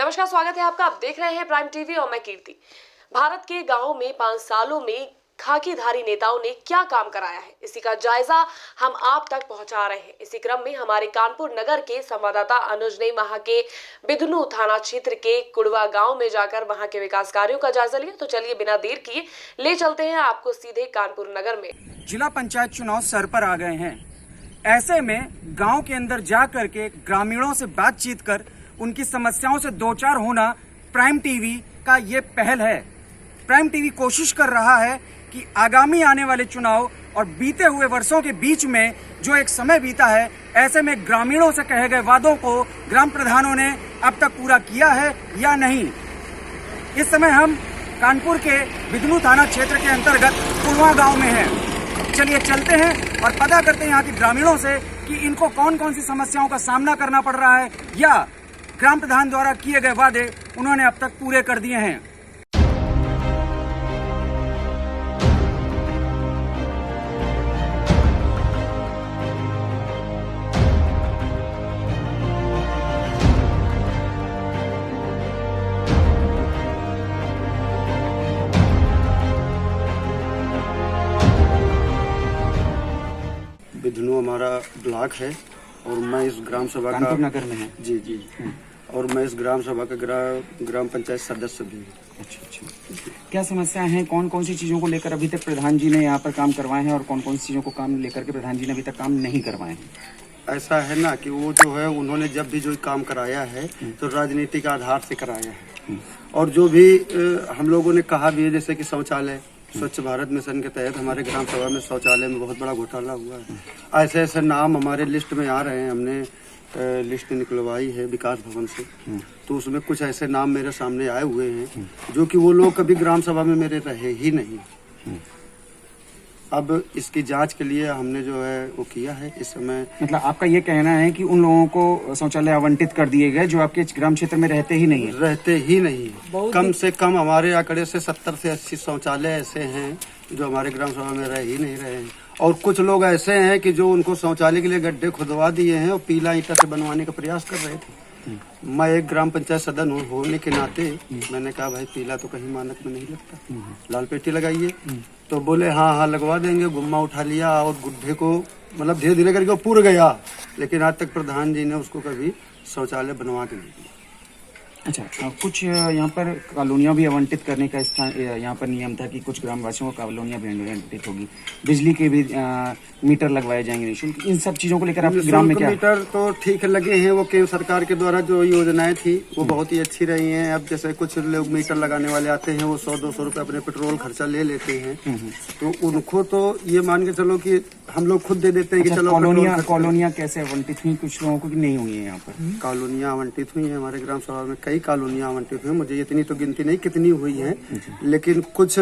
नमस्कार, स्वागत है आपका। आप देख रहे हैं प्राइम टीवी और मैं कीर्ति। भारत के गांवों में 5 सालों में खाकीधारी नेताओं ने क्या काम कराया है, इसी का जायजा हम आप तक पहुंचा रहे हैं। इसी क्रम में हमारे कानपुर नगर के संवाददाता अनुज ने वहां के बिधनू थाना क्षेत्र के कुड़वा गांव में जाकर वहां के विकास कार्यों का जायजा लिया। तो चलिए बिना देर किए ले चलते हैं आपको सीधे कानपुर नगर में। जिला पंचायत चुनाव सर पर आ गए हैं। ऐसे में गांव के अंदर जा करके ग्रामीणों से बातचीत कर उनकी समस्याओं से दो चार होना प्राइम टीवी का ये पहल है। प्राइम टीवी कोशिश कर रहा है कि आगामी आने वाले चुनाव और बीते हुए वर्षों के बीच में जो एक समय बीता है, ऐसे में ग्रामीणों से कहे गए वादों को ग्राम प्रधानों ने अब तक पूरा किया है या नहीं। इस समय हम कानपुर के बिधनू थाना क्षेत्र के अंतर्गत कुड़वा गांव में हैं। चलिए चलते हैं और पता करते हैं यहाँ के ग्रामीणों से कि इनको कौन कौन सी समस्याओं का सामना करना पड़ रहा है या ग्राम प्रधान द्वारा किए गए वादे उन्होंने अब तक पूरे कर दिए हैं। बिधनू हमारा ब्लॉक है और मैं इस ग्राम सभा का कानपुर नगर में है। जी और मैं इस ग्राम सभा का ग्राम पंचायत सदस्य भी हूँ। अच्छा। क्या समस्याएं हैं, कौन कौन सी चीजों को लेकर अभी तक प्रधान जी ने यहाँ पर काम करवाए हैं और कौन कौन सी चीजों को काम लेकर के प्रधान जी ने अभी तक काम नहीं करवाए हैं? ऐसा है ना कि वो जो है उन्होंने जब भी जो काम कराया है तो राजनीति के आधार से कराया है। और जो भी हम लोगों ने कहा भी है, जैसे कि शौचालय, स्वच्छ भारत मिशन के तहत हमारे ग्राम सभा में शौचालय में बहुत बड़ा घोटाला हुआ है। ऐसे ऐसे नाम हमारे लिस्ट में आ रहे हैं। हमने लिस्ट निकलवाई है विकास भवन से, तो उसमें कुछ ऐसे नाम मेरे सामने आए हुए हैं जो कि वो लोग कभी ग्राम सभा में मेरे रहे ही नहीं। अब इसकी जांच के लिए हमने जो है वो किया है इस समय। मतलब आपका ये कहना है कि उन लोगों को शौचालय आवंटित कर दिए गए जो आपके ग्राम क्षेत्र में रहते ही नहीं है? कम से कम हमारे आंकड़े से 70 से 80 शौचालय ऐसे हैं जो हमारे ग्राम सभा में रह ही नहीं रहे हैं। और कुछ लोग ऐसे हैं कि जो उनको शौचालय के लिए गड्ढे खुदवा दिए हैं और पीला ईंटा से बनवाने का प्रयास कर रहे थे। मैं एक ग्राम पंचायत सदस्य होने के नाते मैंने कहा भाई पीला तो कहीं मानक में नहीं लगता, लाल पेटी लगाइए। तो बोले हाँ लगवा देंगे। गुम्मा उठा लिया और गुड्ढे को मतलब धीरे धीरे करके पूर गया, लेकिन आज तक प्रधान जी ने उसको कभी शौचालय बनवा के नहीं दिया। अच्छा, कुछ यहाँ पर कॉलोनियाँ भी आवंटित करने का स्थान यहाँ पर नियम था कि कुछ ग्रामवासियों को कॉलोनियाँ भी आवंटित होगी, बिजली के भी मीटर लगवाए जाएंगे निःशुल्क। इन सब चीजों को लेकर आपके ग्राम में क्या? मीटर तो ठीक लगे हैं, वो केंद्र सरकार के द्वारा जो योजनाएं थी वो बहुत ही अच्छी रही हैं। अब जैसे कुछ लोग मीटर लगाने वाले आते हैं, वो 100-200 रुपए अपने पेट्रोल खर्चा ले लेते हैं, तो उनको तो ये मान के चलो कि हम लोग खुद दे देते हैं कि चलो। कॉलोनियाँ कैसे आवंटित हुई? कुछ लोगों को नहीं हुई है यहाँ पर? कॉलोनियाँ आवंटित हुई है हमारे ग्राम सभा में, कई कॉलोनियाँ आवंटित हुई। मुझे इतनी तो गिनती नहीं कितनी हुई है, लेकिन कुछ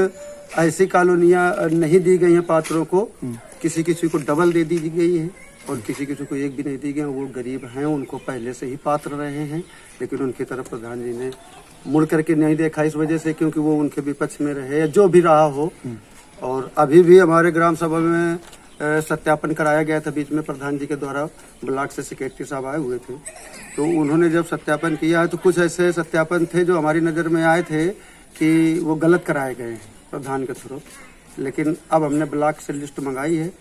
ऐसी कॉलोनियाँ नहीं दी गई हैं पात्रों को। किसी किसी को डबल दे दी गई है और किसी किसी को एक भी नहीं दी गई। वो गरीब हैं, उनको पहले से ही पात्र रहे हैं, लेकिन उनकी तरफ प्रधान जी ने मुड़ करके नहीं देखा इस वजह से, क्योंकि वो उनके विपक्ष में रहे या जो भी रहा हो। और अभी भी हमारे ग्राम सभा में सत्यापन कराया गया था बीच में प्रधान जी के द्वारा। ब्लॉक से सेक्रेटरी साहब आए हुए थे, तो उन्होंने जब सत्यापन किया है तो कुछ ऐसे सत्यापन थे जो हमारी नज़र में आए थे कि वो गलत कराए गए हैं प्रधान के थ्रू। लेकिन अब हमने ब्लॉक से लिस्ट मंगाई है,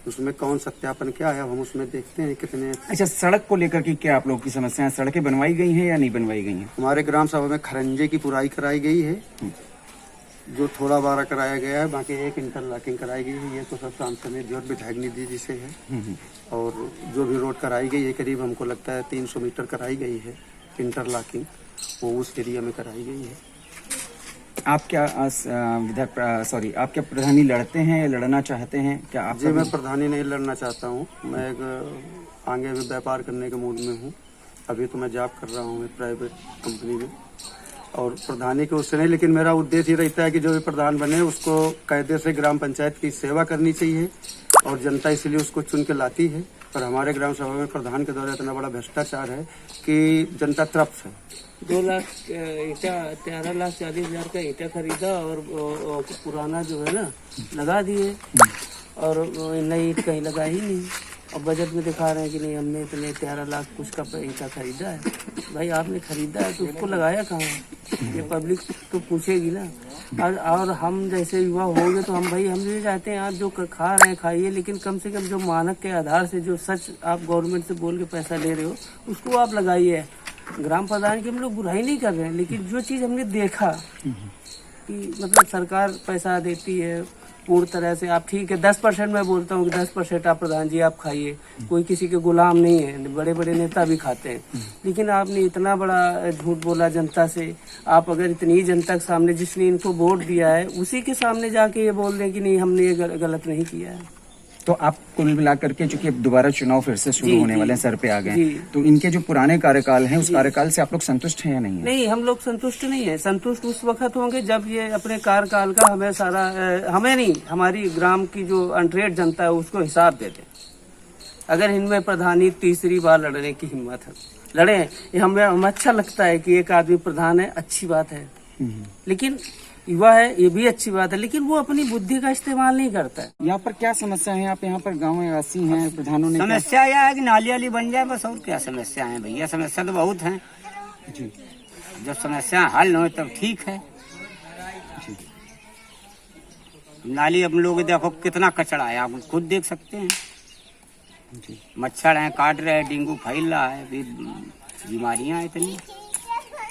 उसमें कौन सत्यापन क्या है हम उसमें देखते हैं कितने। अच्छा, सड़क को लेकर के क्या आप लोग की समस्या है? सड़कें बनवाई गई हैं या नहीं बनवाई गई हैं? हमारे ग्राम सभा में खरंजे की पुराई कराई गई है, जो थोड़ा बारा कराया गया है, बाकी एक इंटरलॉकिंग कराई गई है। ये तो सब सांसद निधि और विधायक निधि जी से है। और जो भी रोड कराई गई है करीब हमको लगता है 300 मीटर कराई गई है इंटरलॉकिंग, वो उस एरिया में कराई गई है। आप क्या आप क्या प्रधानी लड़ते हैं या लड़ना चाहते हैं? क्या आप? जी, मैं प्रधानी नहीं लड़ना चाहता हूँ। मैं एक आगे में व्यापार करने के मूड में हूँ। अभी तो मैं जॉब कर रहा हूँ एक प्राइवेट कंपनी में, और प्रधानी के उससे नहीं, लेकिन मेरा उद्देश्य ही रहता है कि जो भी प्रधान बने उसको कायदे से ग्राम पंचायत की सेवा करनी चाहिए, और जनता इसलिए उसको चुन के लाती है। पर हमारे ग्राम सभा में प्रधान के द्वारा इतना बड़ा भ्रष्टाचार है कि जनता तृप्त है। 2 लाख ईटा 13,40,000 का ईटा खरीदा और पुराना जो है ना लगा दिए, और नई ईट कहीं लगा ही नहीं। और बजट में दिखा रहे हैं कि नहीं हमने इतने 13 लाख कुछ का ईंटा खरीदा है। भाई आपने खरीदा है तो उसको लगाया कहाँ? ये पब्लिक तो पूछेगी ना। और हम जैसे युवा होंगे तो हम ये चाहते हैं आप जो खा रहे हैं खाइए, लेकिन कम से कम जो मानक के आधार से जो सच आप गवर्नमेंट से बोल के पैसा ले रहे हो उसको आप लगाइए। ग्राम प्रधान की हम लोग बुराई नहीं कर रहे हैं, लेकिन जो चीज़ हमने देखा कि मतलब सरकार पैसा देती है पूर्ण तरह से, आप ठीक है 10% मैं बोलता हूँ कि 10% आप प्रधान जी आप खाइए, कोई किसी के गुलाम नहीं है, बड़े बड़े नेता भी खाते हैं। लेकिन आपने इतना बड़ा झूठ बोला जनता से। आप अगर इतनी जनता के सामने जिसने इनको वोट दिया है उसी के सामने जाके ये बोल दें कि नहीं हमने ये गलत नहीं किया है। तो आप कुल मिला करके चूंकि अब दोबारा चुनाव फिर से शुरू होने वाले हैं, सर पे आ गए जी। हैं, तो इनके जो पुराने कार्यकाल हैं उस कार्यकाल से आप लोग संतुष्ट हैं या नहीं है? नहीं, हम लोग संतुष्ट नहीं है। संतुष्ट उस वक्त होंगे जब ये अपने कार्यकाल का हमें सारा हमें नहीं, हमारी ग्राम की जो अनट्रेड जनता है उसको हिसाब दे दें। अगर इनमें प्रधानी तीसरी बार लड़ने की हिम्मत है, लड़े। ये हमें अच्छा लगता है कि एक आदमी प्रधान है, अच्छी बात है, लेकिन युवा है ये भी अच्छी बात है, लेकिन वो अपनी बुद्धि का इस्तेमाल नहीं करता है। यहाँ पर क्या समस्या है? आप यहाँ पर गाँव वासी हैं, प्रधानों ने समस्या यह है कि नाली वाली बन जाए बस, और क्या समस्या है भैया? समस्या तो बहुत है जी। जब समस्या हल हो तब ठीक है। नाली हम लोग देखो कितना कचरा है, आप खुद देख सकते हैं। मच्छर हैं, काट रहे हैं, डेंगू फैल रहा है, बीमारियां हैं इतनी।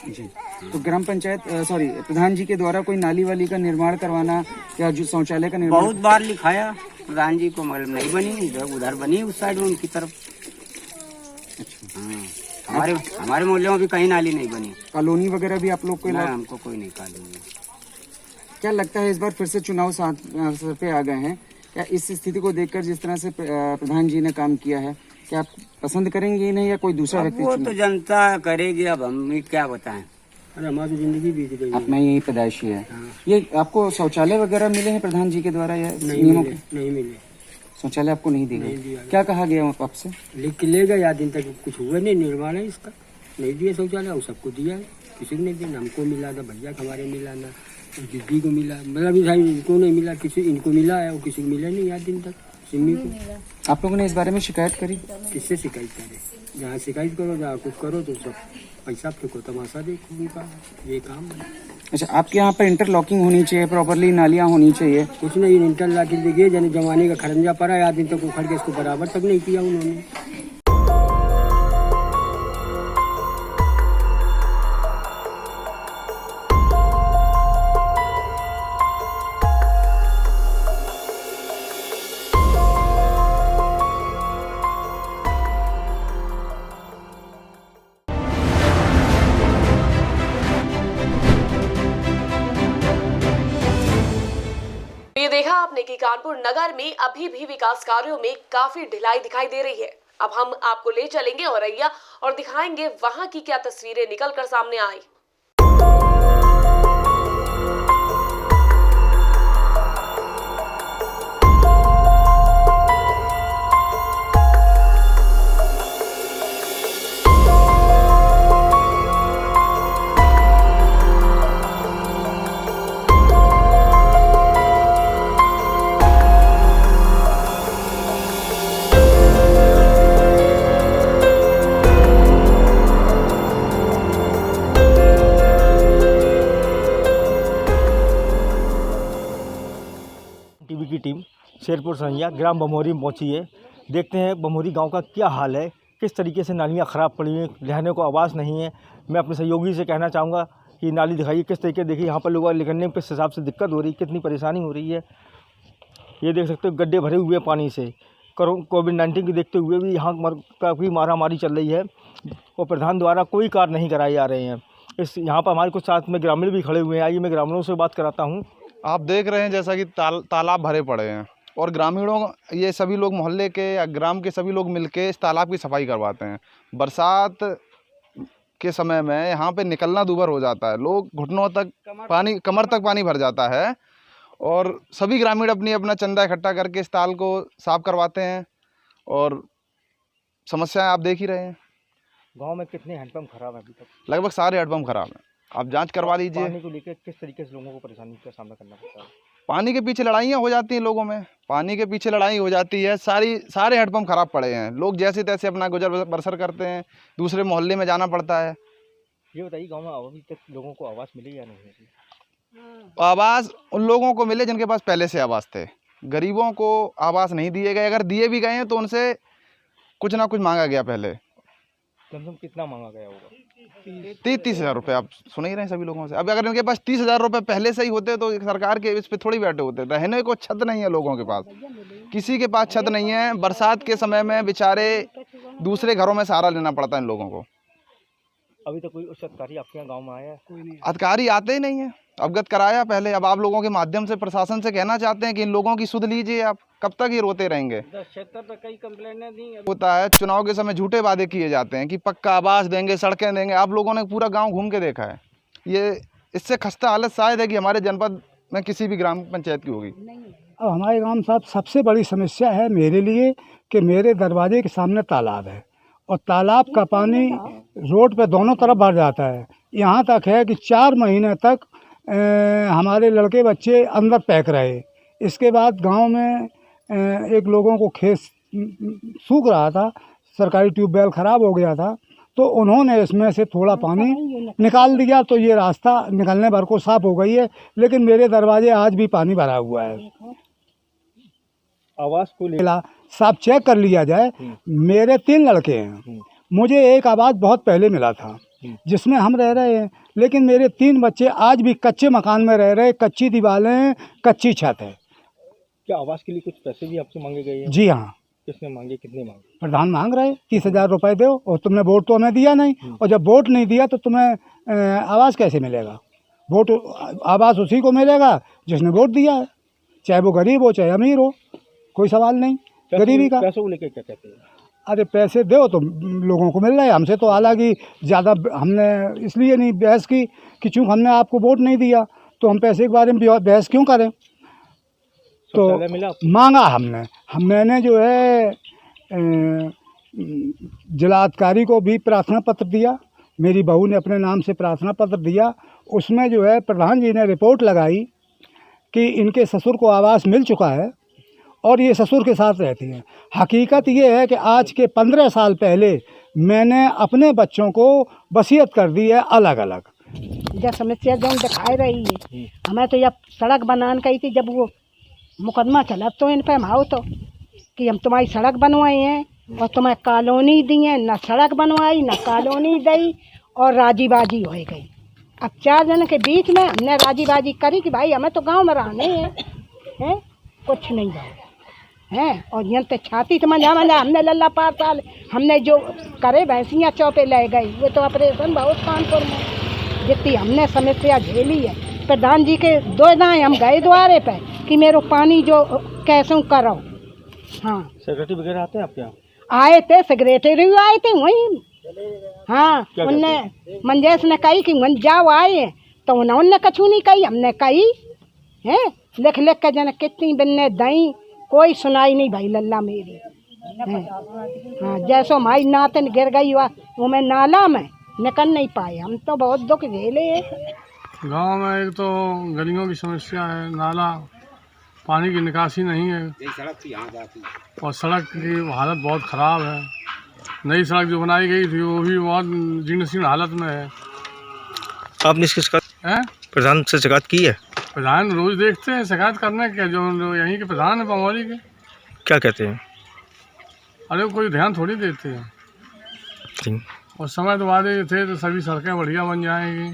जी। तो ग्राम पंचायत प्रधान जी के द्वारा कोई नाली वाली का निर्माण करवाना या जो शौचालय का निर्माण बहुत बार लिखाया प्रधान जी को, मगर नहीं बनी। उधर बनी उस साइड में उनकी तरफ। हाँ, हमारे मोहल्ले में भी कहीं नाली नहीं बनी। कॉलोनी वगैरह भी आप लोग को ना, हमको कोई नहीं कॉलोनी। क्या लगता है इस बार फिर से चुनाव सर पे आ गए हैं, क्या इस स्थिति को देखकर जिस तरह से प्रधान जी ने काम किया है क्या आप पसंद करेंगे इन्हें या कोई दूसरा व्यक्ति? वो तो जनता करेगी, अब हम क्या बताएं। अरे हमारी जिंदगी बीत गई। अपना यही पैदाइशी है। ये आपको शौचालय वगैरह मिले हैं प्रधान जी के द्वारा या नियमों के? नहीं मिले। शौचालय आपको नहीं दी गई? क्या कहा गया आपसे? लिख के ले गए, या दिन तक कुछ हुआ नहीं, निर्माण है इसका। नहीं दिया शौचालय, वो सबको दिया है, किसी को नहीं दिया। हमको मिला था, भैया हमारे मिला ना, दीदी को मिला, मतलब इनको नहीं मिला, किसी इनको मिला है, वो किसी को मिला नहीं याद दिन तक। सिमी को आप लोगों ने इस बारे में शिकायत करी? किससे शिकायत करे? जहाँ शिकायत करो, जहाँ कुछ करो तो सब पैसा फेंको, तमाशा देखो उनका, ये काम है। अच्छा, आपके यहाँ पर इंटरलॉकिंग होनी चाहिए, प्रॉपरली नालियाँ होनी चाहिए। कुछ नहीं, इंटरलॉकिंग देखिए जन जमाने का खरंजा पड़ा है, दिन तक उखड़ के इसको बराबर तक नहीं किया उन्होंने। ये देखा आपने कि कानपुर नगर में अभी भी विकास कार्यों में काफी ढिलाई दिखाई दे रही है। अब हम आपको ले चलेंगे औरैया और दिखाएंगे वहां की क्या तस्वीरें निकलकर सामने आई। टीवी की टीम शेरपुर संहिया ग्राम बमोरी में पहुंची है। देखते हैं बमोरी गांव का क्या हाल है, किस तरीके से नालियां ख़राब पड़ी हैं, रहने को आवास नहीं है। मैं अपने सहयोगी से कहना चाहूँगा कि नाली दिखाइए किस तरीके, देखिए यहाँ पर लोगों को निकलने में किस हिसाब से दिक्कत हो रही है, कितनी परेशानी हो रही है। ये देख सकते हो गड्ढे भरे हुए हैं पानी से। कोविड-19 की देखते हुए भी यहाँ काफ़ी मारामारी चल रही है और प्रधान द्वारा कोई कार्य नहीं कराए जा रहे हैं। यहाँ पर हमारे कुछ साथ में ग्रामीण भी खड़े हुए हैं। आइए मैं ग्रामीणों से बात कराता हूँ। आप देख रहे हैं जैसा कि तालाब भरे पड़े हैं और ग्रामीणों ये सभी लोग मोहल्ले के या ग्राम के सभी लोग मिलके इस तालाब की सफाई करवाते हैं। बरसात के समय में यहाँ पे निकलना दूभर हो जाता है, लोग घुटनों तक पानी, कमर तक पानी भर जाता है और सभी ग्रामीण अपना चंदा इकट्ठा करके इस ताल को साफ करवाते हैं और समस्याएं आप देख ही रहे हैं। गाँव में कितने हैंडपम्प खराब है अभी तक? लगभग सारे हैंडपम्प खराब हैं, आप जांच करवा लीजिए। पानी को लेकर किस तरीके से लोगों को परेशानी का सामना करना पड़ता है? पानी के पीछे लड़ाइयाँ हो जाती हैं लोगों में, पानी के पीछे लड़ाई हो जाती है। सारे हैंडपम्प खराब पड़े हैं, लोग जैसे तैसे अपना गुजर बसर करते हैं, दूसरे मोहल्ले में जाना पड़ता है। ये बताइए गांव में अभी तक लोगों को आवास मिली या नहीं मिली? आवास उन लोगों को मिले जिनके पास पहले से आवास थे, गरीबों को आवास नहीं दिए गए। अगर दिए भी गए हैं तो उनसे कुछ ना कुछ मांगा गया पहले। कम से कम कितना मांगा गया होगा? 30 हज़ार रुपये आप सुन ही रहे हैं सभी लोगों से। अब अगर इनके पास 30 हज़ार रुपये पहले से ही होते तो सरकार के इस पे थोड़ी बैठे होते। रहने को छत नहीं है लोगों के पास, किसी के पास छत नहीं है। बरसात के समय में बेचारे दूसरे घरों में सहारा लेना पड़ता है इन लोगों को। अभी तक कोई उच्च अधिकारी आपके यहाँ गाँव में आया है? कोई नहीं, अधिकारी आते ही नहीं है। अवगत कराया पहले, अब आप लोगों के माध्यम से प्रशासन से कहना चाहते हैं कि इन लोगों की सुध लीजिए। आप कब तक ये रोते रहेंगे? 10-76 तक कई कंप्लेंटें दी। होता है चुनाव के समय झूठे वादे किए जाते हैं कि पक्का आवास देंगे, सड़कें देंगे। आप लोगों ने पूरा गांव घूम के देखा है, ये इससे खस्ता हालत शायद है कि हमारे जनपद में किसी भी ग्राम पंचायत की होगी। अब हमारे गांव में साहब सबसे बड़ी समस्या है मेरे लिए कि मेरे दरवाजे के सामने तालाब है और तालाब का पानी रोड पे दोनों तरफ भर जाता है। यहाँ तक है कि 4 महीने तक हमारे लड़के बच्चे अंदर पैक रहे। इसके बाद गांव में एक लोगों को खेत सूख रहा था, सरकारी ट्यूबवेल ख़राब हो गया था, तो उन्होंने इसमें से थोड़ा पानी निकाल दिया तो ये रास्ता निकलने भर को साफ़ हो गई है। लेकिन मेरे दरवाजे आज भी पानी भरा हुआ है। आवास को साफ चेक कर लिया जाए। मेरे 3 लड़के हैं, मुझे एक आवास बहुत पहले मिला था जिसमें हम रह रहे हैं, लेकिन मेरे 3 बच्चे आज भी कच्चे मकान में रह रहे हैं, कच्ची दीवारें, कच्ची छत है। क्या आवास के लिए कुछ पैसे भी आपसे मांगे गए हैं? जी हाँ। किसने मांगे, कितने मांगे? प्रधान मांग रहे 30,000 रुपये दो, और तुमने वोट तो हमें दिया नहीं, और जब वोट नहीं दिया तो तुम्हें आवास कैसे मिलेगा? वोट आवास उसी को मिलेगा जिसने वोट दिया है, चाहे वो गरीब हो चाहे अमीर हो, कोई सवाल नहीं गरीबी का। पैसों को लेकर क्या कहते हैं? अरे पैसे दो तो लोगों को मिल रहा है, हमसे तो हालांकि ज़्यादा हमने इसलिए नहीं बहस की कि चूँकि हमने आपको वोट नहीं दिया तो हम पैसे के बारे में बहस क्यों करें। तो मांगा मैंने जो है जिलाधिकारी को भी प्रार्थना पत्र दिया, मेरी बहू ने अपने नाम से प्रार्थना पत्र दिया। उसमें जो है प्रधान जी ने रिपोर्ट लगाई कि इनके ससुर को आवास मिल चुका है और ये ससुर के साथ रहती हैं। हकीकत ये है कि आज के 15 साल पहले मैंने अपने बच्चों को वसीयत कर दी है अलग अलग। जब समस्या जो दिखाई रही है, हमें तो जब सड़क बनाने गई थी, जब वो मुकदमा चला तो इन पर माओ तो कि हम तुम्हारी सड़क बनवाई हैं और तुम्हें कॉलोनी दी है, न सड़क बनवाई न कॉलोनी दी, और राजीबाजी हो गई। अब 4 जन के बीच में हमने राजीबाजी करी कि भाई हमें तो गांव में रहने हैं, कुछ नहीं हैं। और यहाँ तो छाती तो मंझा हमने लल्ला पार साल हमने जो करे भैंसियाँ चौपे ले गई, वो तो ऑपरेशन बहुत कानपुर में जितनी हमने समस्या झेली है। प्रधान जी के 2 दाएँ हम गए द्वारे पे कि मेरे पानी जो कैसे करो। हाँ, सेक्रेटरी वगैरह आते हैं आपके यहाँ? आए थे, सेक्रेटरी आए थे वहीं। हाँ, उनने मंजेश ने कही कि मन जाओ आए, तो उन्होंने कछू नहीं कही, हमने कही है लिख लिख के जन कितनी बिन्ने दई, कोई सुनाई नहीं भाई लल्ला मेरी। हाँ, जैसो हमारी नातन गिर गई वो मैं नाला में निकल नहीं पाए। हम तो बहुत दुख झेले। गांव में एक तो गलियों की समस्या है, नाला पानी की निकासी नहीं है और सड़क की हालत बहुत ख़राब है। नई सड़क जो बनाई गई थी वो भी बहुत जीर्ण हालत में है। आपने इसकी शिकायत प्रधान से शिकायत की है? प्रधान रोज़ देखते हैं, शिकायत करने के जो यहीं के प्रधान है बमौली के। क्या कहते हैं? अरे कोई ध्यान थोड़ी देते हैं। और समय तो वादे थे तो सभी सड़कें बढ़िया बन जाएंगी,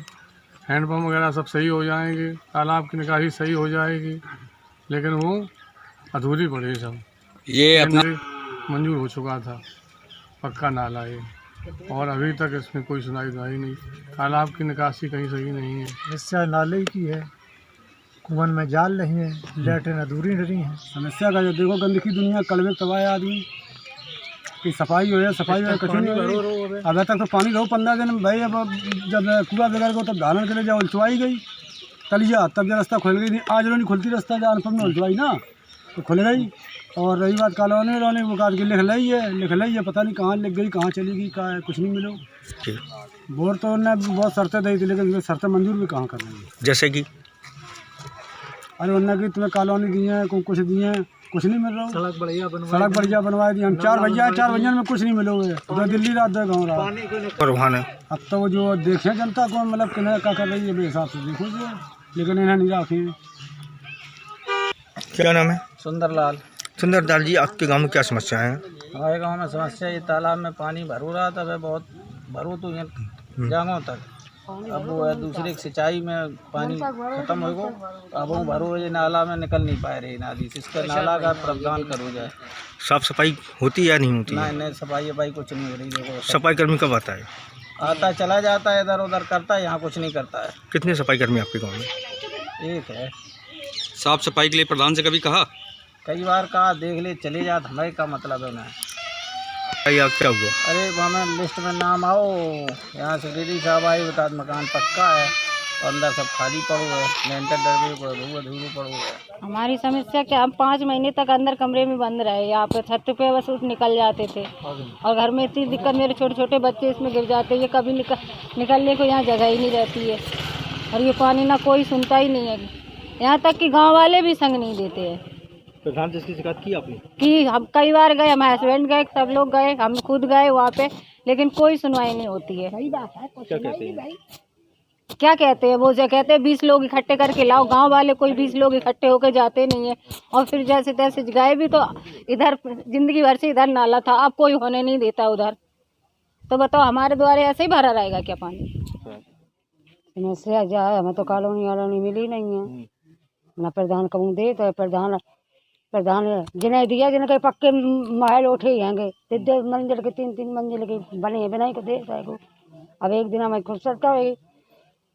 हैंडपम्प वगैरह सब सही हो जाएंगे, तालाब की निकासी सही हो जाएगी, लेकिन वो अधूरी पड़ी सब। ये अपना मंजूर हो चुका था पक्का नाला ये, और अभी तक इसमें कोई सुनाई दवाई नहीं। तालाब की निकासी कहीं सही नहीं है। समस्या नाले की है, कुआं में जाल नहीं है, लैट्रिन अधूरी नहीं है। समस्या का जो देखो गंदगी दुनिया कलवे तबाह आदमी कि सफाई हो सफाई हो कुछ नहीं हो। अभी तक तो पानी रहो 15 दिन भाई। अब जब कुआं बगैर को तब धारण के लिए जब उलचवाई गई कलिया, तब जब रास्ता खुल गई नहीं। आज नहीं खुलती रास्ता जानपुर में उलचवाई ना तो खुल गई। और रही बात कॉलोनी रोने वो काट के लिख ली है, पता नहीं कहाँ लिख गई, कहाँ चली गई, कहाँ है, कुछ नहीं मिलो। बोर तो उन्होंने बहुत शर्तें दी थी, लेकिन शर्तें मंजूर भी कहाँ कर रही है। जैसे कि अरे वरना की तुम्हें कॉलोनी दी है, कुछ दिए हैं, कुछ नहीं मिल रहा। सड़क बढ़िया बनवा दी। हम 4 भैया में कुछ नहीं मिलोगे। दो दिल्ली रात 2 गाँव रात। और वहाँ अब तो वो जो देखे जनता को मतलब किन्हें क्या कर रही है, हिसाब से देखो जी, लेकिन इन्हें नहीं राखी। क्या नाम है? सुंदरलाल। सुंदरलाल जी, आपके गांव में क्या समस्या है? हमारे गांव में समस्या ये तालाब में पानी भरू रहा था, वह बहुत भरू तो यहाँ जांघों तक। अब वो है दूसरे की सिंचाई में पानी खत्म हो गया, अब वो भरू ये नाला में निकल नहीं पाए रही नाली से। इसका नाला का प्रावधान करो जाए। साफ सफाई होती है या नहीं होती? नहीं, सफाई वफाई कुछ नहीं हो रही। देखो सफाई कर्मी कब आता है? आता चला जाता है, इधर उधर करता है, यहाँ कुछ नहीं करता है। कितने सफाई कर्मी आपके गाँव में? एक है। साफ सफाई के लिए प्रधान से कभी कहा? कई बार कहा, देख ले चले जात, हमारे का मतलब है ना। क्या हुआ? अरे हमें लिस्ट में नाम आओ, यहाँ सेक्रेटरी साहब आए, बता मकान पक्का है और अंदर सब खाली पड़ो है, लेंटर डरबे धूल पड़ो है। हमारी समस्या क्या, हम 5 महीने तक अंदर कमरे में बंद रहे। यहाँ पे छत पे बस निकल जाते थे और घर में इतनी दिक्कत, मेरे छोटे छोटे बच्चे इसमें गिर जाते हैं। ये कभी निकलने को यहाँ जगह ही नहीं रहती है और ये पानी ना कोई सुनता ही नहीं है। यहाँ तक कि गाँव वाले भी संग नहीं देते हैं। प्रधान से इसकी शिकायत की आपने? कि हम कई बार गए, हमारे हस्बैंड गए, सब लोग गए, हम खुद गए वहाँ पे, लेकिन कोई सुनवाई नहीं होती है। सही बात है। क्या कहते हैं? क्या कहते हैं वो, जो कहते हैं 20 लोग इकट्ठे करके लाओ। गांव वाले कोई 20 लोग इकट्ठे होकर जाते नहीं है और फिर जैसे तैसे गए भी तो इधर जिंदगी भर से इधर नाला था, अब कोई होने नहीं देता उधर। तो बताओ हमारे द्वारे ऐसे ही भरा रहेगा क्या पानी? समस्या जाए, हमें तो कॉलोनी वालोनी मिली नहीं है ना। प्रधान कहूँ दे तो प्रधान जिन्हें दिया, जिनके पक्के महल उठे हैंगे, 2 मंजिल के 3 मंजिल के बने बनाई को दे सको। अब एक दिन हमें खुद सकता है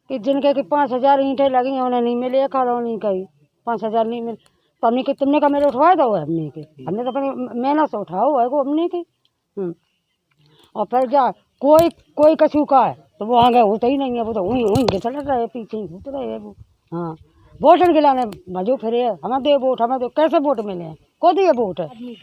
कि जिनके 5,000 ईंटें लगी हैं उन्हें नहीं मिले कॉलोनी का ही 5,000 नहीं मिले। तो हमने कि तुमने का मेरे उठवाए दो, हमने तो अपनी मेहनत से उठाओ है वो हमने की। और फिर क्या कोई कछू का है तो वो आगे होता ही नहीं है, वो तो वहीं के चल रहे पीछे ही घूट रहे हैं वो। हाँ, वोट गिलाने मजो फिरे, हमें दे वोट, हमें दो। कैसे वोट मिले? को दिए वोट?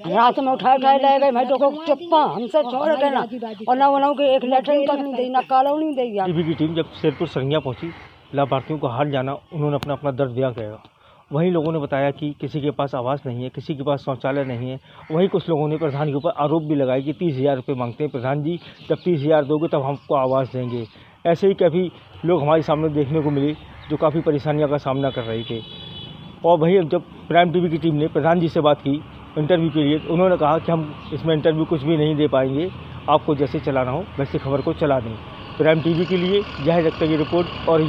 रात में उठाए ले गए, मैं तो चुप्पा हमसे छोड़ के ना, और ना उन्होंने के एक लेटर तक नहीं दी, ना कॉलोनी दी। टीवी की टीम जब शेरपुर संज्ञा पहुंची, लाभार्थियों को हाल जाना, उन्होंने अपना दर्द बयां किया। वहीं लोगों ने बताया कि किसी के पास आवास नहीं है, किसी के पास शौचालय नहीं है। वहीं कुछ लोगों ने प्रधान के ऊपर आरोप भी लगाया कि 30,000 रुपये मांगते हैं। प्रधान जी, जब 30,000 दोगे तब हमको आवास देंगे। ऐसे ही काफ़ी लोग हमारे सामने देखने को मिले जो काफ़ी परेशानियों का सामना कर रहे थे। और वहीं जब प्राइम टीवी की टीम ने प्रधान जी से बात की इंटरव्यू के लिए, तो उन्होंने कहा कि हम इसमें इंटरव्यू कुछ भी नहीं दे पाएंगे, आपको जैसे चलाना हो वैसे खबर को चला दें। प्राइम टीवी के लिए जाहिर रखते की रिपोर्ट और